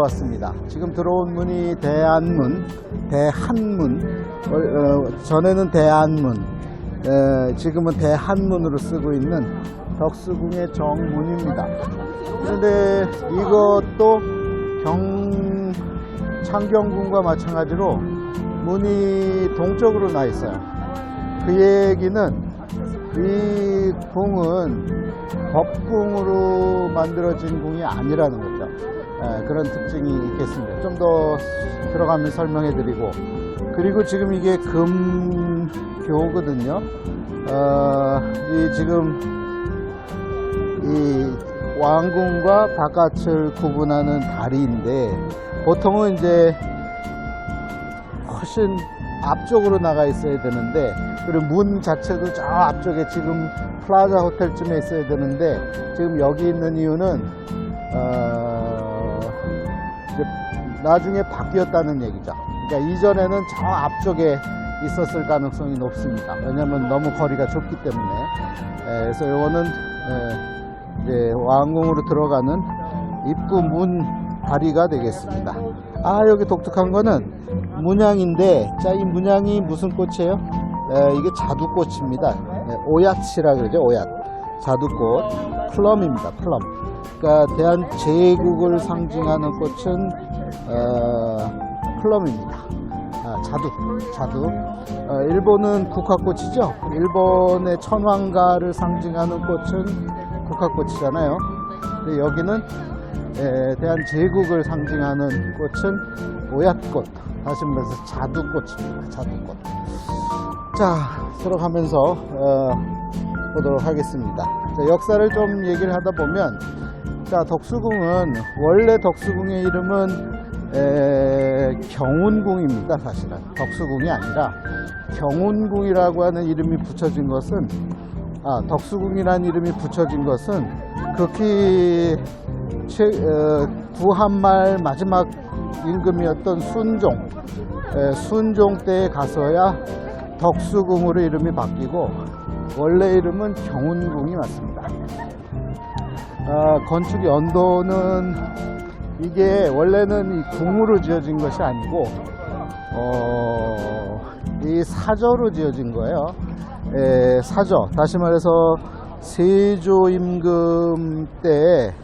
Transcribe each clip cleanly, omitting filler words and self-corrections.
들어왔습니다. 지금 들어온 문이 대한문, 전에는 대안문, 지금은 대한문으로 쓰고 있는 덕수궁의 정문입니다. 그런데 이것도 창경궁과 마찬가지로 문이 동쪽으로 나 있어요. 그 얘기는 이 궁은 법궁으로 만들어진 궁이 아니라는 거죠. 그런 특징이 있겠습니다. 좀 더 들어가면 설명해 드리고, 그리고 지금 이게 금교거든요. 이 왕궁과 바깥을 구분하는 다리인데, 보통은 이제 훨씬 앞쪽으로 나가 있어야 되는데, 그리고 문 자체도 저 앞쪽에 지금 플라자 호텔쯤에 있어야 되는데, 지금 여기 있는 이유는 이제 나중에 바뀌었다는 얘기죠. 그러니까 이전에는 저 앞쪽에 있었을 가능성이 높습니다. 왜냐하면 너무 거리가 좁기 때문에. 그래서 이거는 이제 왕궁으로 들어가는 입구 문 다리가 되겠습니다. 여기 독특한 거는 문양인데, 자, 이 문양이 무슨 꽃이에요? 이게 자두꽃입니다. 오얏이라 그러죠. 오얏. 자두꽃. 플럼입니다. 플럼. 그러니까 대한제국을 상징하는 꽃은 플럼입니다. 자두. 일본은 국화꽃이죠. 일본의 천황가를 상징하는 꽃은 국화꽃이잖아요. 근데 여기는 대한제국을 상징하는 꽃은 오얏꽃. 다시 말해서 자두꽃입니다. 자두꽃. 자, 들어가면서 보도록 하겠습니다. 자, 역사를 좀 얘기를 하다 보면, 자, 덕수궁은 원래 덕수궁의 이름은 경운궁입니다. 사실은 덕수궁이 아니라 경운궁이라고 하는 이름이 붙여진 것은, 덕수궁이라는 이름이 붙여진 것은 극히 구한말 마지막 임금이었던 순종 때에 가서야 덕수궁으로 이름이 바뀌고, 원래 이름은 경운궁이 맞습니다. 건축 연도는 이게 원래는 이 궁으로 지어진 것이 아니고 이 사저로 지어진 거예요. 사저, 다시 말해서 세조임금 때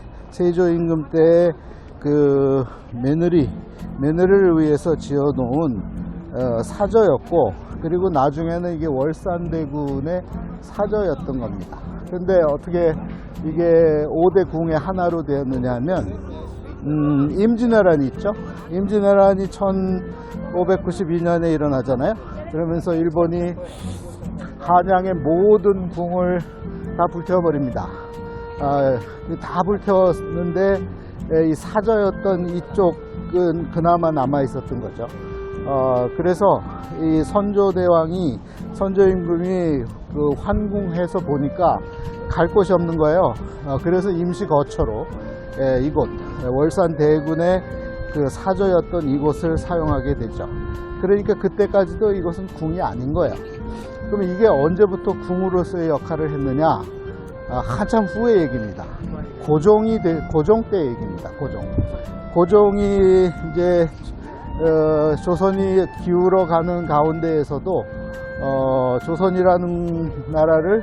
그 며느리를 위해서 지어놓은 사저였고, 그리고 나중에는 이게 월산대군의 사저였던 겁니다. 그런데 어떻게 이게 5대 궁의 하나로 되었느냐 하면, 임진왜란이 있죠. 임진왜란이 1592년에 일어나잖아요. 그러면서 일본이 한양의 모든 궁을 다 불태워버립니다. 다 불태웠는데 이 사저였던 이쪽은 그나마 남아 있었던 거죠. 그래서 이 선조임금이 그 환궁해서 보니까 갈 곳이 없는 거예요. 그래서 임시 거처로 이곳 월산대군의 그 사저였던 이곳을 사용하게 되죠. 그러니까 그때까지도 이것은 궁이 아닌 거예요. 그럼 이게 언제부터 궁으로서의 역할을 했느냐? 한참 후의 얘기입니다. 고종 때 얘기입니다. 고종이 이제 조선이 기울어 가는 가운데에서도 조선이라는 나라를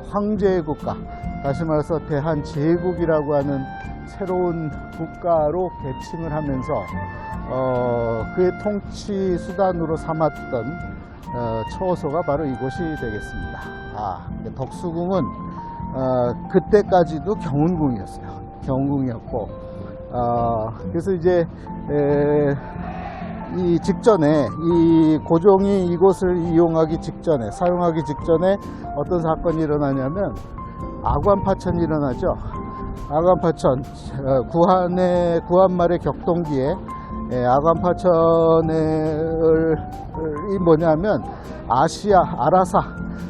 황제의 국가, 다시 말해서 대한제국이라고 하는 새로운 국가로 개칭을 하면서 그의 통치 수단으로 삼았던 처소가 바로 이곳이 되겠습니다. 덕수궁은 그때까지도 경운궁이었어요. 경운궁이었고, 그래서 이제 이 직전에, 이 고종이 이곳을 이용하기 직전에, 사용하기 직전에 어떤 사건이 일어나냐면 아관파천이 일어나죠. 아관파천, 구한말의 격동기에 아관파천이 뭐냐면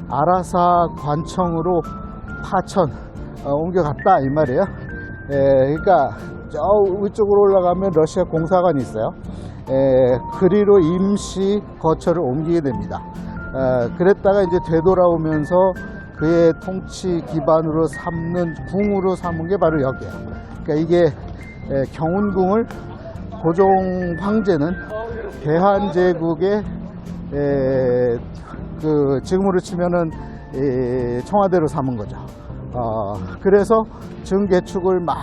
아라사 관청으로 파천 옮겨갔다 이 말이에요. 그러니까 저 위쪽으로 올라가면 러시아 공사관이 있어요. 그리로 임시 거처를 옮기게 됩니다. 그랬다가 이제 되돌아오면서 그의 통치 기반으로 삼는 궁으로 삼은 게 바로 여기예요. 그러니까 이게 경운궁을 고종 황제는 대한제국의 그 지금으로 치면은 청와대로 삼은 거죠. 그래서 증개축을 막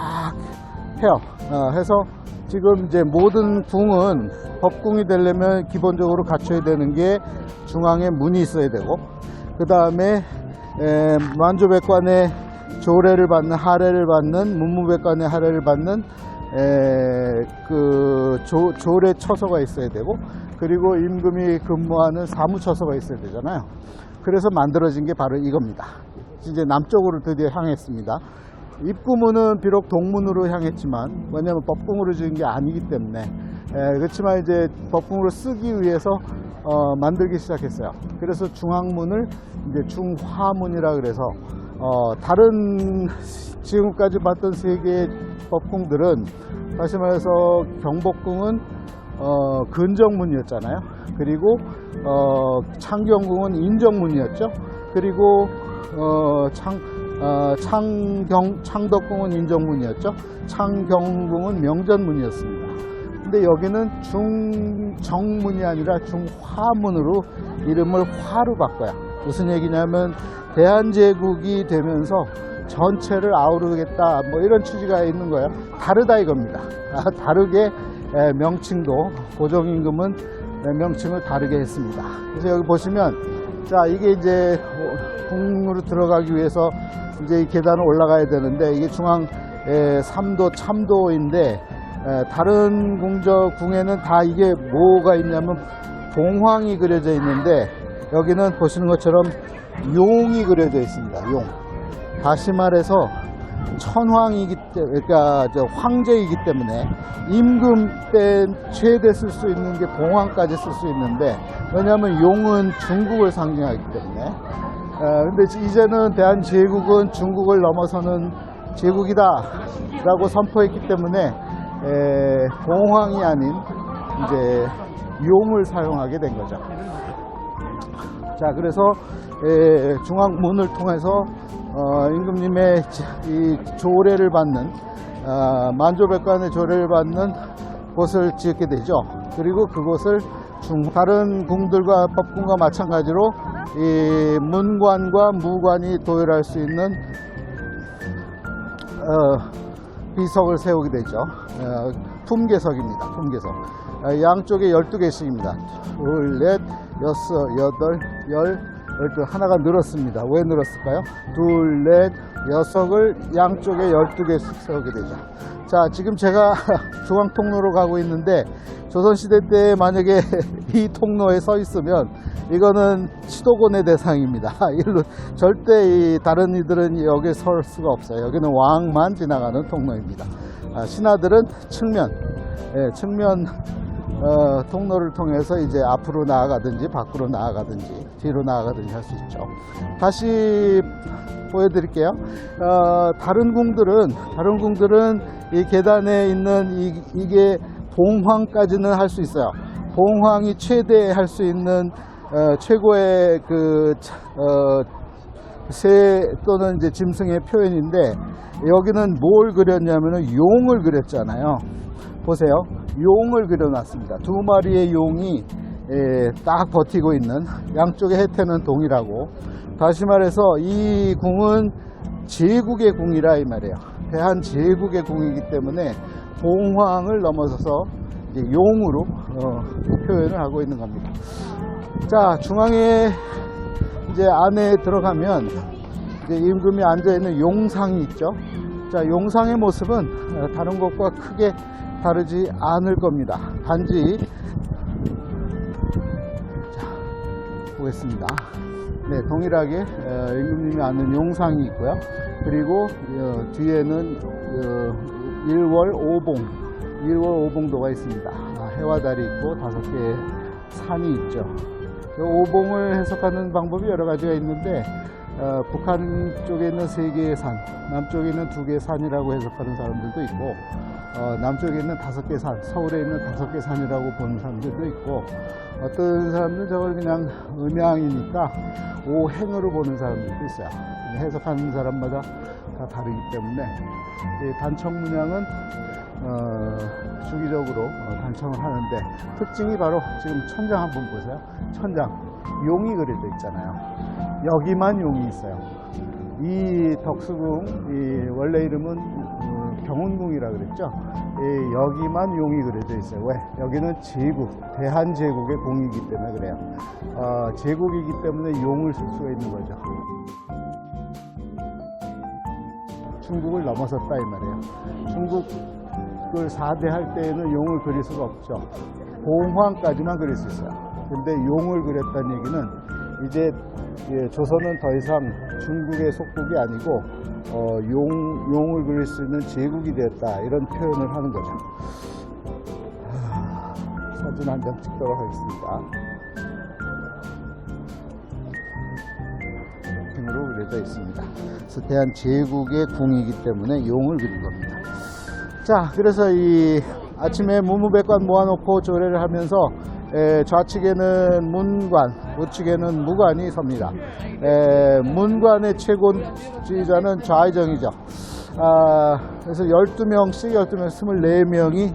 해서 지금 이제 모든 궁은 법궁이 되려면 기본적으로 갖춰야 되는 게 중앙에 문이 있어야 되고, 그 다음에 만주백관의 조례를 받는, 하례를 받는, 문무백관의 하례를 받는 그 조례 처소가 있어야 되고, 그리고 임금이 근무하는 사무처소가 있어야 되잖아요. 그래서 만들어진 게 바로 이겁니다. 이제 남쪽으로 드디어 향했습니다. 입구문은 비록 동문으로 향했지만, 왜냐하면 법궁으로 지은 게 아니기 때문에, 그렇지만 이제 법궁으로 쓰기 위해서 만들기 시작했어요. 그래서 중앙문을 이제 중화문이라 그래서 다른 지금까지 봤던 세 개의 법궁들은, 다시 말해서 경복궁은 근정문이었잖아요. 그리고 창경궁은 인정문이었죠. 그리고 창덕궁은 인정문이었죠. 창경궁은 명전문이었습니다. 근데 여기는 중정문이 아니라 중화문으로 이름을 화로 바꿔요. 무슨 얘기냐면 대한제국이 되면서 전체를 아우르겠다, 뭐 이런 취지가 있는 거예요. 다르다 이겁니다. 다르게 명칭도, 고종임금은 명칭을 다르게 했습니다. 그래서 여기 보시면, 자, 이게 이제 궁으로 들어가기 위해서 이제 이 계단을 올라가야 되는데, 이게 중앙 3도 참도인데, 다른 궁에는 다 이게 뭐가 있냐면 봉황이 그려져 있는데, 여기는 보시는 것처럼 용이 그려져 있습니다. 용. 다시 말해서 천황이기 때문에, 그러니까 황제이기 때문에 임금 때 최대 쓸 수 있는 게 봉황까지 쓸 수 있는데, 왜냐하면 용은 중국을 상징하기 때문에. 근데 이제는 대한제국은 중국을 넘어서는 제국이다 라고 선포했기 때문에 봉황이 아닌 이제 용을 사용하게 된 거죠. 자, 그래서 중앙문을 통해서 임금님의 이 조례를 받는, 만조백관의 조례를 받는 곳을 짓게 되죠. 그리고 그곳을 다른 궁들과 법궁과 마찬가지로 이 문관과 무관이 도열할 수 있는 비석을 세우게 되죠. 품계석입니다. 품계석. 양쪽에 12개씩입니다. 둘, 넷, 여섯, 여덟, 열, 12. 하나가 늘었습니다. 왜 늘었을까요? 둘, 넷, 여섯을 양쪽에 12개씩 세우게 되죠. 자, 지금 제가 중앙통로로 가고 있는데, 조선시대 때 만약에 이 통로에 서 있으면 이거는 치도곤의 대상입니다. 일로 절대 다른 이들은 여기에 설 수가 없어요. 여기는 왕만 지나가는 통로입니다. 신하들은 측면 통로를 통해서 이제 앞으로 나아가든지 밖으로 나아가든지 뒤로 나아가든지 할 수 있죠. 다시 보여드릴게요. 다른 궁들은 이 계단에 있는 이게 봉황까지는 할 수 있어요. 봉황이 최대 할 수 있는 최고의 새 또는 이제 짐승의 표현인데, 여기는 뭘 그렸냐면은 용을 그렸잖아요. 보세요. 용을 그려놨습니다. 두 마리의 용이 딱 버티고 있는, 양쪽의 해태는 동일하고, 다시 말해서 이 궁은 제국의 궁이라 이 말이에요. 대한제국의 궁이기 때문에 봉황을 넘어서서 이제 용으로 표현을 하고 있는 겁니다. 자, 중앙에 이제 안에 들어가면 이제 임금이 앉아있는 용상이 있죠. 자, 용상의 모습은 다른 것과 크게 다르지 않을 겁니다. 단지, 자, 보겠습니다. 네, 동일하게 임금님이 앉는 용상이 있고요. 그리고 뒤에는 일월 오봉도가 있습니다. 해와달이 있고 5개의 산이 있죠. 오봉을 해석하는 방법이 여러 가지가 있는데, 북한 쪽에 있는 3개의 산, 남쪽에 있는 2개의 산이라고 해석하는 사람들도 있고, 남쪽에 있는 5개의 산, 서울에 있는 5개의 산이라고 보는 사람들도 있고, 어떤 사람들은 저걸 그냥 음양이니까 오행으로 보는 사람들도 있어요. 해석하는 사람마다 다 다르기 때문에, 이 단청 문양은 주기적으로 단청을 하는데, 특징이 바로 지금 천장 한번 보세요. 천장 용이 그려져 있잖아요. 여기만 용이 있어요. 이 덕수궁, 원래 이름은 경운궁이라 그랬죠. 여기만 용이 그려져 있어요. 왜? 여기는 제국, 대한제국의 궁이기 때문에 그래요. 제국이기 때문에 용을 쓸 수가 있는 거죠. 중국을 넘어섰다 이 말이에요. 중국을 4대 할 때에는 용을 그릴 수가 없죠. 봉황까지만 그릴 수 있어요. 근데 용을 그렸다는 얘기는 이제 조선은 더 이상 중국의 속국이 아니고 용을 그릴 수 있는 제국이 되었다, 이런 표현을 하는 거죠. 사진 한 장 찍도록 하겠습니다. 으로 그려져 있습니다. 그래서 대한 제국의 궁이기 때문에 용을 그린 겁니다. 자, 그래서 이 아침에 무무백관 모아놓고 조례를 하면서 좌측에는 문관, 우측에는 무관이 섭니다. 문관의 최고지휘자는 좌의정이죠. 그래서 12명씩 24명이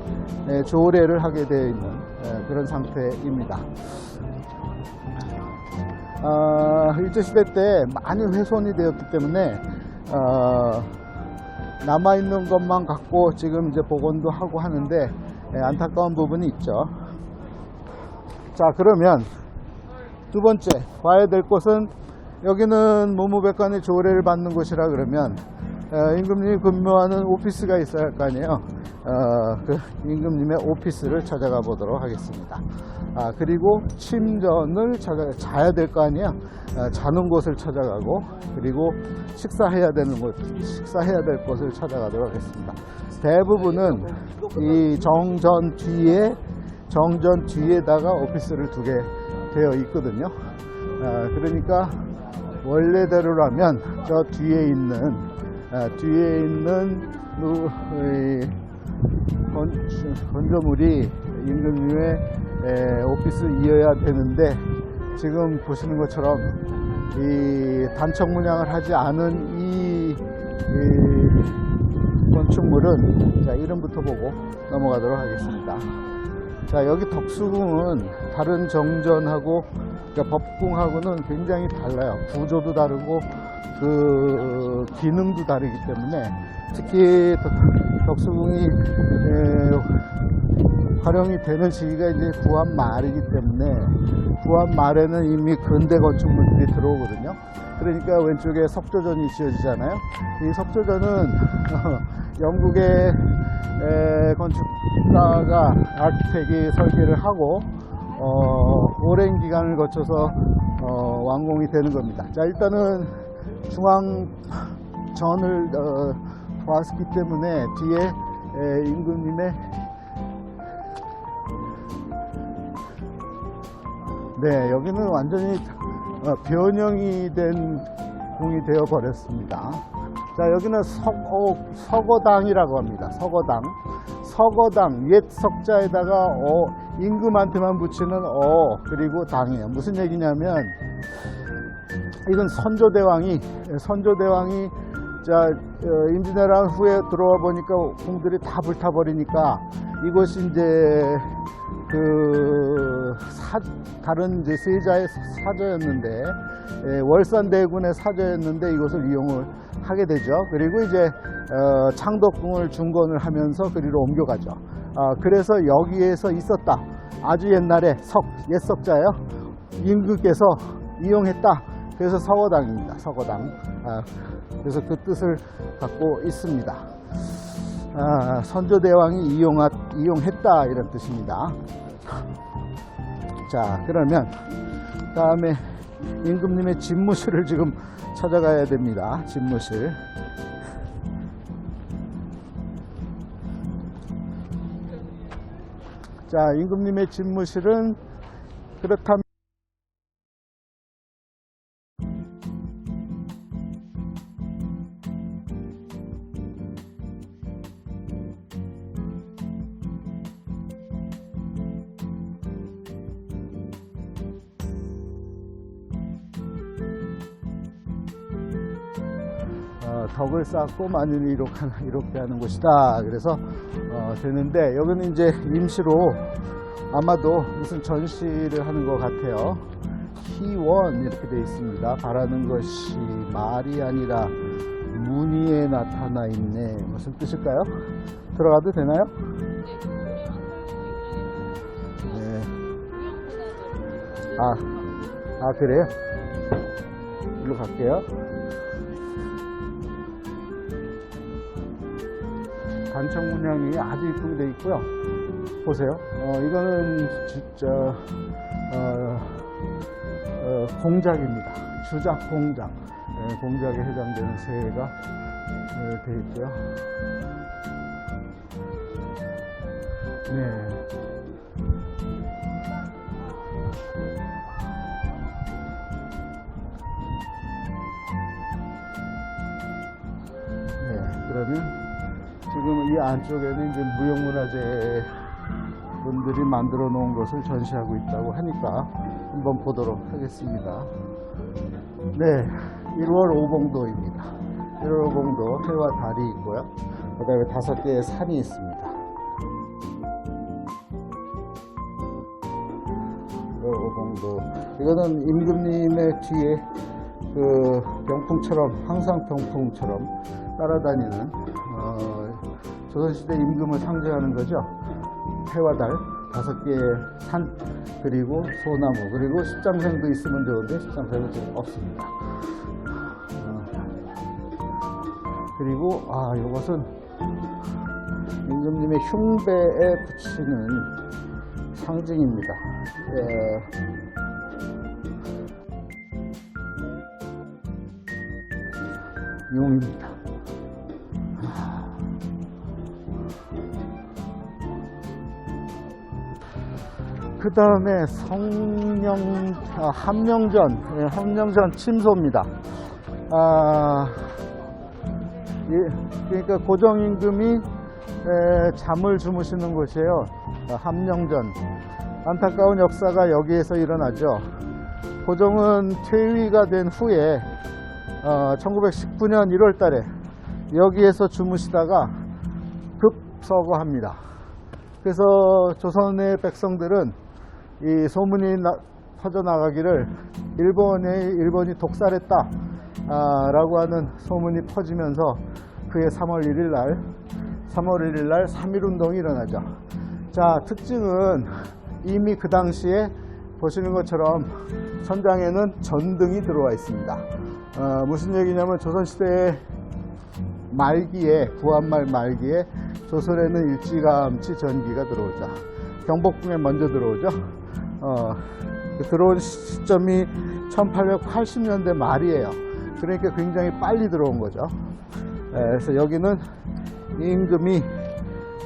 조례를 하게 되어 있는 그런 상태입니다. 일제시대 때 많이 훼손이 되었기 때문에 남아있는 것만 갖고 지금 이제 복원도 하고 하는데 안타까운 부분이 있죠. 자, 그러면 두 번째 봐야 될 곳은, 여기는 무무백관의 조례를 받는 곳이라 그러면 임금님이 근무하는 오피스가 있어야 할 거 아니에요. 그 임금님의 오피스를 찾아가 보도록 하겠습니다. 그리고 침전을 자야 될 거 아니에요. 자는 곳을 찾아가고, 그리고 식사해야 될 곳을 찾아가도록 하겠습니다. 대부분은 이 정전 뒤에다가 오피스를 두게 되어 있거든요. 그러니까 원래대로라면 저 뒤에 있는 건조물이 임금님의 오피스이어야 되는데, 지금 보시는 것처럼 이 단청 문양을 하지 않은 이 건축물은, 자, 이름부터 보고 넘어가도록 하겠습니다. 자, 여기 덕수궁은 다른 정전하고, 그러니까 법궁하고는 굉장히 달라요. 구조도 다르고 그 기능도 다르기 때문에, 특히 덕수궁이 활용이 되는 시기가 이제 구한 말이기 때문에, 구한 말에는 이미 근대 건축물들이 들어오거든요. 그러니까 왼쪽에 석조전이 지어지잖아요. 이 석조전은 영국의 건축가가, 아키텍이 설계를 하고 오랜 기간을 거쳐서 완공이 되는 겁니다. 자, 일단은 중앙전을 보았기 때문에 뒤에 임금님의 여기는 완전히 변형이 된 궁이 되어 버렸습니다. 자, 여기는 서거당이라고 합니다. 서거당, 옛 석자에다가 임금한테만 붙이는 그리고 당이에요. 무슨 얘기냐면, 이건 선조대왕이 임진왜란 후에 들어와 보니까 궁들이 다 불타버리니까, 이것이 이제 다른 이제 세자의 사저였는데, 월산대군의 사저였는데 이것을 이용을 하게 되죠. 그리고 이제 창덕궁을 중건을 하면서 그리로 옮겨가죠. 그래서 여기에서 있었다. 아주 옛날에 옛 석자예요. 임금께서 이용했다. 그래서 서거당입니다. 서거당. 그래서 그 뜻을 갖고 있습니다. 선조대왕이 이용했다, 이런 뜻입니다. 자, 그러면 다음에 임금님의 집무실을 지금 찾아가야 됩니다. 집무실. 자, 임금님의 집무실은 그렇다면 덕을 쌓고 만인을 이롭게 하는 곳이다. 그래서 되는데 여기는 이제 임시로 아마도 무슨 전시를 하는 것 같아요. 희원 이렇게 되어 있습니다. 바라는 것이 말이 아니라 무늬에 나타나 있네. 무슨 뜻일까요? 들어가도 되나요? 네. 그래요? 일로 갈게요. 단청 문양이 아주 이쁘게 되어 있고요. 보세요. 이거는 진짜 공작입니다. 주작 공작. 네, 공작에 해당되는 새가 되어 있고요. 네. 그러면 지금 이 안쪽에는 이제 무형문화재 분들이 만들어 놓은 것을 전시하고 있다고 하니까 한번 보도록 하겠습니다. 네, 1월 오봉도입니다. 1월 오봉도 해와 달이 있고요. 그 다음에 5개의 산이 있습니다. 1월 오봉도. 이거는 임금님의 뒤에 그 병풍처럼, 항상 병풍처럼 따라다니는 조선시대 임금을 상징하는 거죠. 해와 달, 5개의 산, 그리고 소나무, 그리고 십장생도 있으면 좋은데 십장생은 지금 없습니다. 그리고 이것은 임금님의 흉배에 붙이는 상징입니다. 용입니다. 그 다음에 함령전 침소입니다. 그러니까 고정임금이 잠을 주무시는 곳이에요. 함령전. 안타까운 역사가 여기에서 일어나죠. 고종은 퇴위가 된 후에 1919년 1월 달에 여기에서 주무시다가 급서거합니다. 그래서 조선의 백성들은 이 소문이 퍼져나가기를 일본이 독살했다 라고 하는 소문이 퍼지면서 그해 3월 1일 날 3.1운동이 일어나죠. 자, 특징은 이미 그 당시에 보시는 것처럼 천장에는 전등이 들어와 있습니다. 무슨 얘기냐면 조선시대 말기에, 구한말 말기에 조선에는 일찌감치 전기가 들어오죠. 경복궁에 먼저 들어오죠. 들어온 시점이 1880년대 말이에요. 그러니까 굉장히 빨리 들어온 거죠. 그래서 여기는 임금이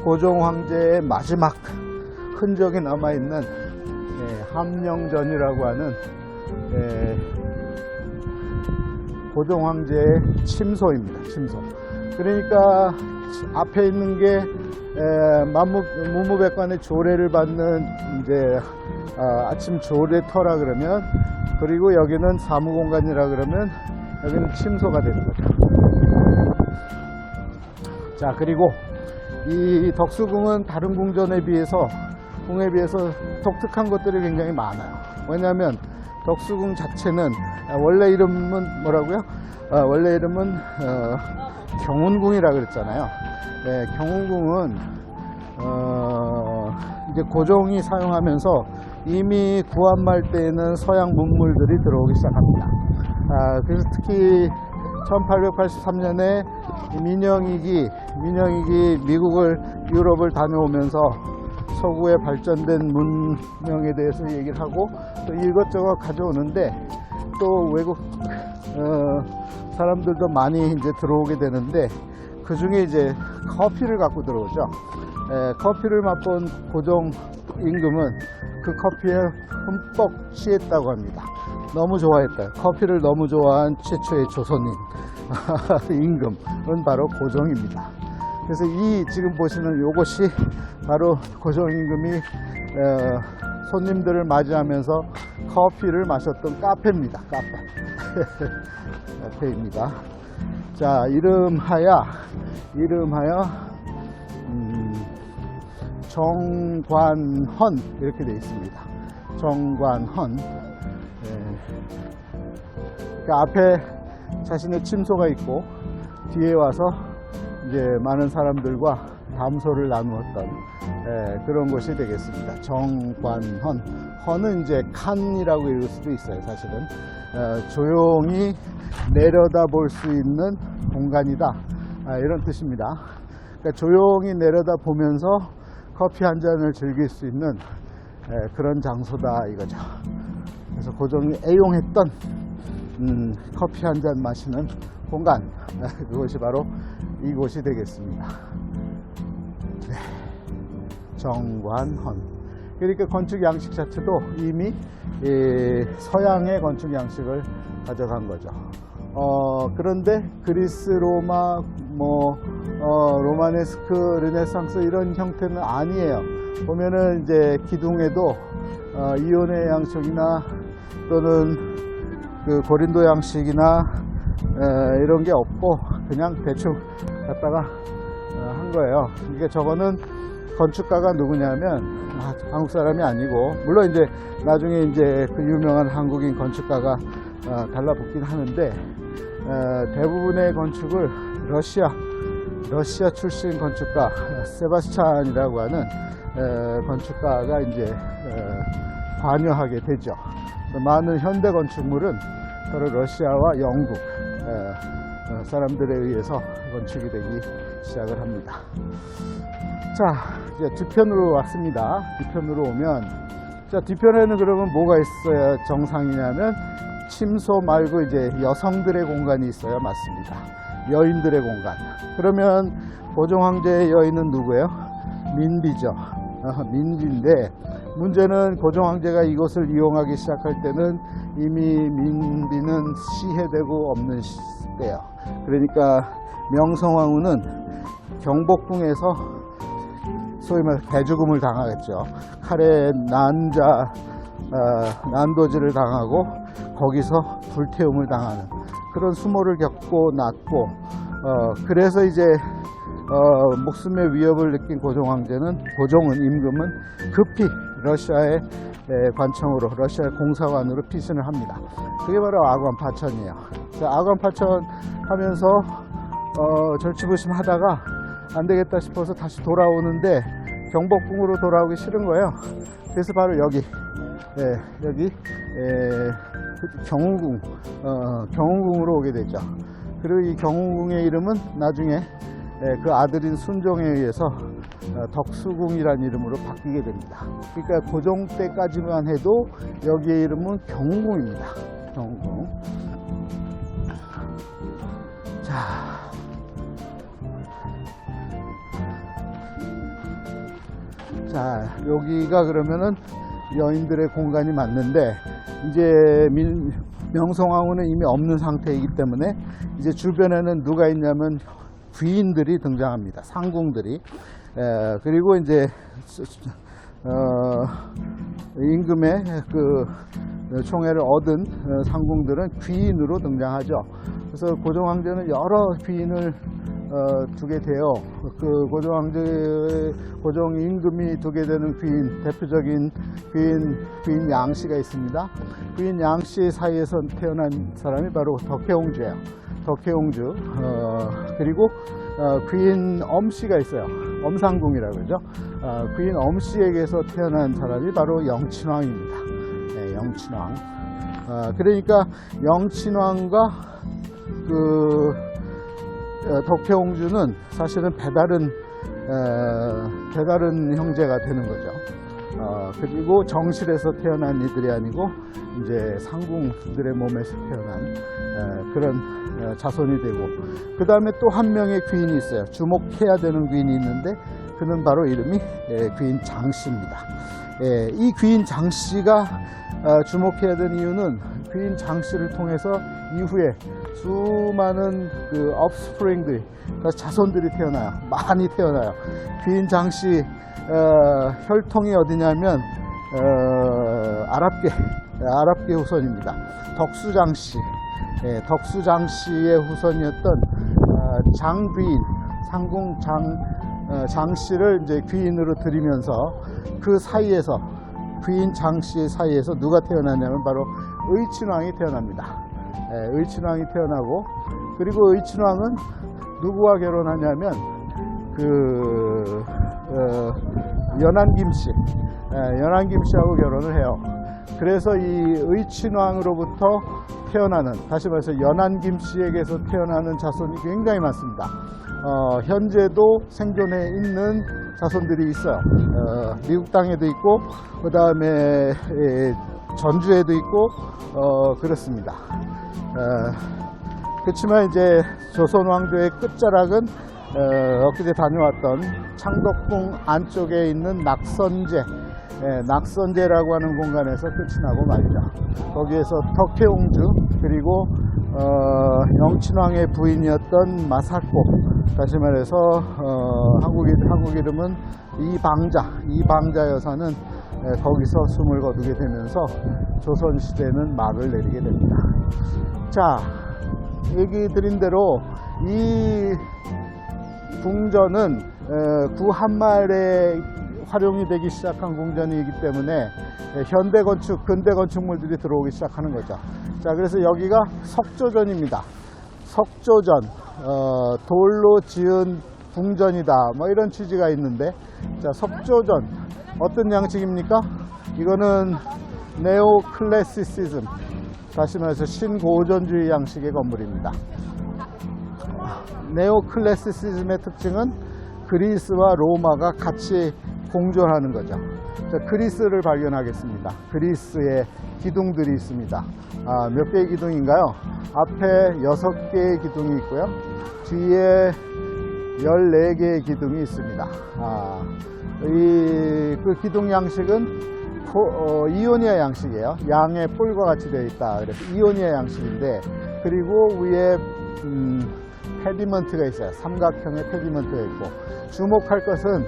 고종 황제의 마지막 흔적이 남아있는 함령전이라고 하는 고종 황제의 침소입니다. 침소. 그러니까 앞에 있는 게 무무백관의 조례를 받는 이제 아침 조례터라 그러면, 그리고 여기는 사무공간이라 그러면 여기는 침소가 되는 거죠. 자, 그리고 이 덕수궁은 다른 궁에 비해서 독특한 것들이 굉장히 많아요. 왜냐하면 덕수궁 자체는 원래 이름은 뭐라고요? 원래 이름은 경운궁이라 그랬잖아요. 네, 경운궁은 이제 고종이 사용하면서 이미 구한말 때에는 서양 문물들이 들어오기 시작합니다. 그래서 특히 1883년에 민영익이 유럽을 다녀오면서 서구의 발전된 문명에 대해서 얘기를 하고 또 이것저것 가져오는데, 또 외국 사람들도 많이 이제 들어오게 되는데, 그 중에 이제 커피를 갖고 들어오죠. 커피를 맛본 고종 임금은 그 커피에 흠뻑 취했다고 합니다. 너무 좋아했다. 커피를 너무 좋아한 최초의 조선인 임금은 바로 고종입니다. 그래서 이 지금 보시는 이것이 바로 고종 임금이 손님들을 맞이하면서 커피를 마셨던 카페입니다. 카페입니다. 자, 이름하여 정관헌 이렇게 되어 있습니다. 정관헌. 그 앞에 자신의 침소가 있고 뒤에 와서 이제 많은 사람들과 담소를 나누었던 그런 곳이 되겠습니다. 정관헌. 헌은 이제 칸이라고 읽을 수도 있어요. 사실은 조용히 내려다볼 수 있는 공간이다, 이런 뜻입니다. 그러니까 조용히 내려다보면서 커피 한 잔을 즐길 수 있는 그런 장소다 이거죠. 그래서 고종이 애용했던 커피 한 잔 마시는 공간, 그것이 바로 이곳이 되겠습니다. 네. 정관헌. 그러니까 건축 양식 자체도 이미 서양의 건축 양식을 가져간 거죠. 그런데 그리스, 로마, 로마네스크, 르네상스 이런 형태는 아니에요. 보면은 이제 기둥에도 이온의 양식이나 또는 그 고린도 양식이나 이런 게 없고 그냥 대충 갖다가 한 거예요. 그러니까 저거는 건축가가 누구냐면 한국 사람이 아니고, 물론 이제 나중에 이제 그 유명한 한국인 건축가가 달라붙긴 하는데, 대부분의 건축을 러시아 출신 건축가 세바스찬이라고 하는 건축가가 이제 관여하게 되죠. 많은 현대 건축물은 바로 러시아와 영국 사람들에 의해서 건축이 되기 시작을 합니다. 자, 이제 뒤편으로 왔습니다. 뒤편으로 오면, 자, 뒤편에는 그러면 뭐가 있어야 정상이냐면 침소 말고 이제 여성들의 공간이 있어야 맞습니다. 여인들의 공간. 그러면 고종 황제의 여인은 누구예요? 민비죠. 민비인데, 문제는 고종 황제가 이곳을 이용하기 시작할 때는 이미 민비는 시해되고 없는 때예요. 그러니까 명성황후는 경복궁에서 소위 말해 대죽음을 당하겠죠. 칼에 난도질을 당하고 거기서 불태움을 당하는 그런 수모를 겪고 났고, 그래서 이제 목숨의 위협을 느낀 고종 황제는, 임금은 급히 러시아의 관청으로, 러시아의 공사관으로 피신을 합니다. 그게 바로 아관파천이에요. 아관파천 하면서 절치부심 하다가 안 되겠다 싶어서 다시 돌아오는데 경복궁으로 돌아오기 싫은 거예요. 그래서 바로 여기 경운궁으로 오게 되죠. 그리고 이 경운궁의 이름은 나중에 그 아들인 순종에 의해서 덕수궁이라는 이름으로 바뀌게 됩니다. 그러니까 고종 때까지만 해도 여기의 이름은 경운궁입니다. 경운궁. 자, 여기가 그러면은 여인들의 공간이 맞는데, 이제 명성황후는 이미 없는 상태이기 때문에 이제 주변에는 누가 있냐면 귀인들이 등장합니다. 상궁들이. 그리고 이제 임금의 그 총애를 얻은 상궁들은 귀인으로 등장하죠. 그래서 고종 황제는 여러 귀인을 두게 돼요. 그 고종 임금이 두게 되는 귀인, 대표적인 귀인 양씨가 있습니다. 귀인 양씨 사이에서 태어난 사람이 바로 덕혜옹주예요. 덕혜옹주. 그리고 귀인 엄씨가 있어요. 엄상궁이라고 그러죠. 귀인 엄씨에게서 태어난 사람이 바로 영친왕입니다. 네, 영친왕. 그러니까 영친왕과 그 덕혜옹주는 사실은 배다른 형제가 되는 거죠. 그리고 정실에서 태어난 이들이 아니고 이제 상궁들의 몸에서 태어난 그런 자손이 되고, 그 다음에 또 한 명의 귀인이 있어요. 주목해야 되는 귀인이 있는데 그는 바로 이름이 귀인 장씨입니다. 이 귀인 장씨가 주목해야 되는 이유는 귀인 장씨를 통해서 이후에 수많은 그 업스프링들, 자손들이 태어나요. 많이 태어나요. 귀인 장씨 혈통이 어디냐면 아랍계 후손입니다. 덕수장씨, 덕수장씨의 후손이었던 장귀인, 상궁 장씨를 이제 귀인으로 드리면서 그 사이에서 귀인 장씨 사이에서 누가 태어나냐면 바로 의친왕이 태어납니다. 의친왕이 태어나고, 그리고 의친왕은 누구와 결혼하냐면 연안김씨, 연안김씨하고 결혼을 해요. 그래서 이 의친왕으로부터 태어나는, 다시 말해서 연안김씨에게서 태어나는 자손이 굉장히 많습니다. 현재도 생존해 있는 자손들이 있어요. 미국 땅에도 있고, 그 다음에 전주에도 있고, 그렇습니다. 그렇지만 이제 조선 왕조의 끝자락은 엊그제 다녀왔던 창덕궁 안쪽에 있는 낙선제, 낙선제라고 하는 공간에서 끝이 나고 말이죠. 거기에서 덕혜옹주, 그리고 영친왕의 부인이었던 마사코, 다시 말해서 한국 이름은 이방자 여사는 거기서 숨을 거두게 되면서 조선시대는 막을 내리게 됩니다. 자, 얘기 드린 대로 이 궁전은 구한말에 활용이 되기 시작한 궁전이기 때문에 현대 건축, 근대 건축물들이 들어오기 시작하는 거죠. 자, 그래서 여기가 석조전입니다. 석조전, 돌로 지은 궁전이다, 뭐 이런 취지가 있는데, 자, 석조전 어떤 양식입니까? 이거는 네오 클래시시즘, 다시 말해서 신고전주의 양식의 건물입니다. 네오 클래시시즘의 특징은 그리스와 로마가 같이 공존하는 거죠. 자, 그리스를 발견하겠습니다. 그리스의 기둥들이 있습니다. 몇 개의 기둥인가요? 앞에 6개의 기둥이 있고요. 뒤에 14개의 기둥이 있습니다. 그 기둥 양식은 이오니아 양식이에요. 양의 뿔과 같이 되어 있다. 그래서 이오니아 양식인데, 그리고 위에 페디먼트가 있어요. 삼각형의 페디먼트가 있고, 주목할 것은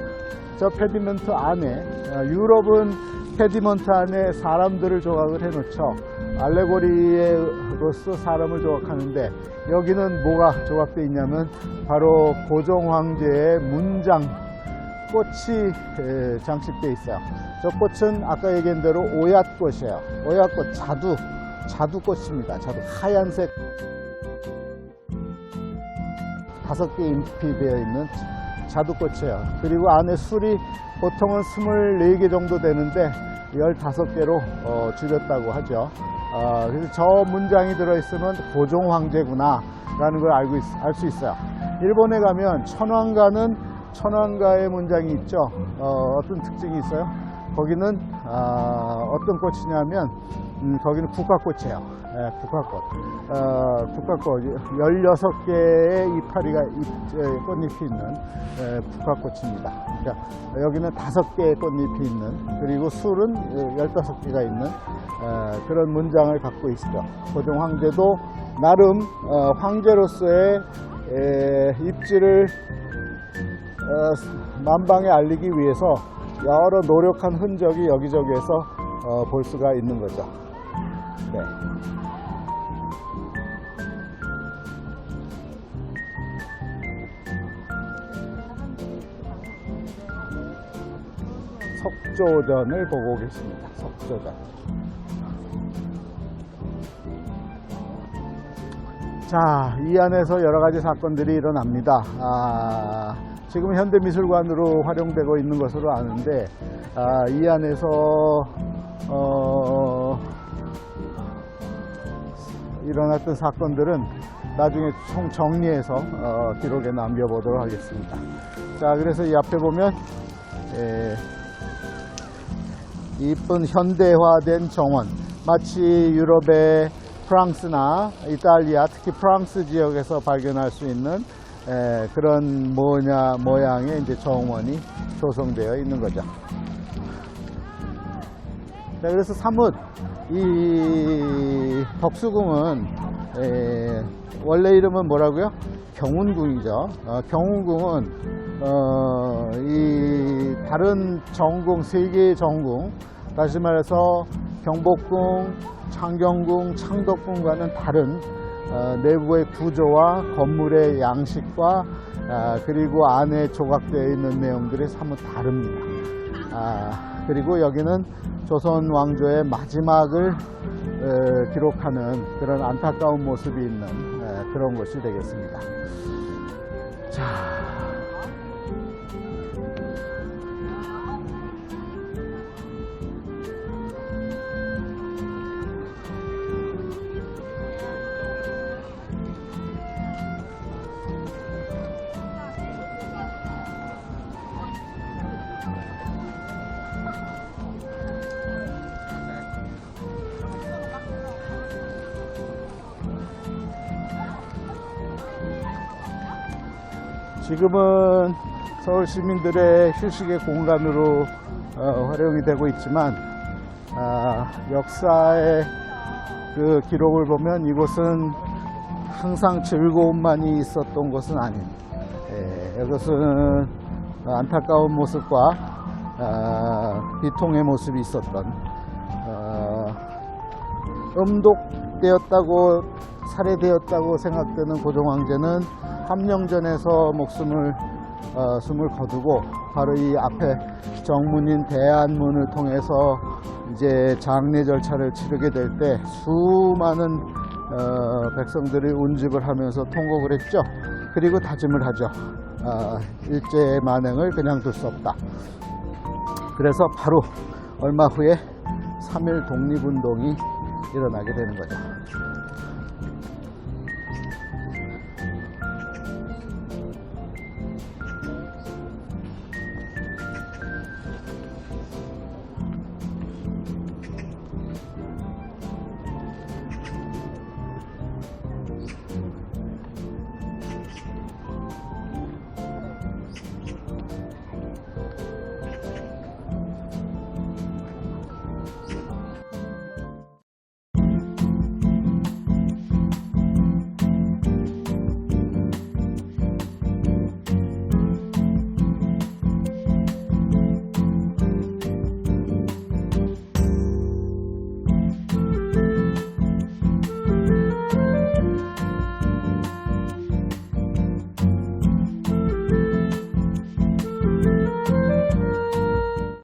저 페디먼트 안에, 유럽은 페디먼트 안에 사람들을 조각을 해놓죠. 알레고리로서 사람을 조각하는데, 여기는 뭐가 조각되어 있냐면 바로 고종 황제의 문장, 꽃이 장식되어 있어요. 저 꽃은 아까 얘기한 대로 오얏꽃이에요. 오얏꽃, 자두꽃입니다. 자두, 하얀색 5개 잎이 되어 있는 자두꽃이에요. 그리고 안에 술이 보통은 24개 정도 되는데 15개로 줄였다고 하죠. 그래서 저 문장이 들어있으면 고종 황제구나 라는 걸 알 수 있어요. 일본에 가면 천황가의 문장이 있죠. 어떤 특징이 있어요? 거기는 어떤 꽃이냐면 거기는 국화꽃이에요. 국화꽃. 국화꽃 16개의 이파리가 꽃잎이 있는 국화꽃입니다. 그러니까 여기는 5개의 꽃잎이 있는, 그리고 술은 15개가 있는 그런 문장을 갖고 있죠. 고종 황제도 나름 황제로서의 입지를 만방에 알리기 위해서 여러 노력한 흔적이 여기저기에서 볼 수가 있는 거죠. 네. 석조전을 보고 계십니다. 석조전. 자, 이 안에서 여러 가지 사건들이 일어납니다. 지금 현대미술관으로 활용되고 있는 것으로 아는데, 이 안에서 일어났던 사건들은 나중에 총 정리해서 기록에 남겨보도록 하겠습니다. 자, 그래서 이 앞에 보면 이쁜 현대화된 정원, 마치 유럽의 프랑스나 이탈리아, 특히 프랑스 지역에서 발견할 수 있는 그런 모양의 이제 정원이 조성되어 있는 거죠. 자, 그래서 사뭇 이 덕수궁은 원래 이름은 뭐라고요? 경운궁이죠. 경운궁은 이 다른 정궁, 3개의 정궁, 다시 말해서 경복궁, 창경궁, 창덕궁과는 다른 내부의 구조와 건물의 양식과 그리고 안에 조각되어 있는 내용들이 사뭇 다릅니다. 그리고 여기는 조선 왕조의 마지막을 기록하는 그런 안타까운 모습이 있는 그런 곳이 되겠습니다. 자, 지금은 서울 시민들의 휴식의 공간으로 활용이 되고 있지만 역사의 그 기록을 보면 이곳은 항상 즐거움만이 있었던 것은 아닙니다. 이것은 안타까운 모습과 비통의 모습이 있었던 음독되었다고 살해되었다고 생각되는 고종 황제는 함령전에서 숨을 거두고 바로 이 앞에 정문인 대안문을 통해서 이제 장례 절차를 치르게 될 때 수많은 백성들이 운집을 하면서 통곡을 했죠. 그리고 다짐을 하죠. 일제 만행을 그냥 둘 수 없다. 그래서 바로 얼마 후에 3.1 독립운동이 일어나게 되는 거죠.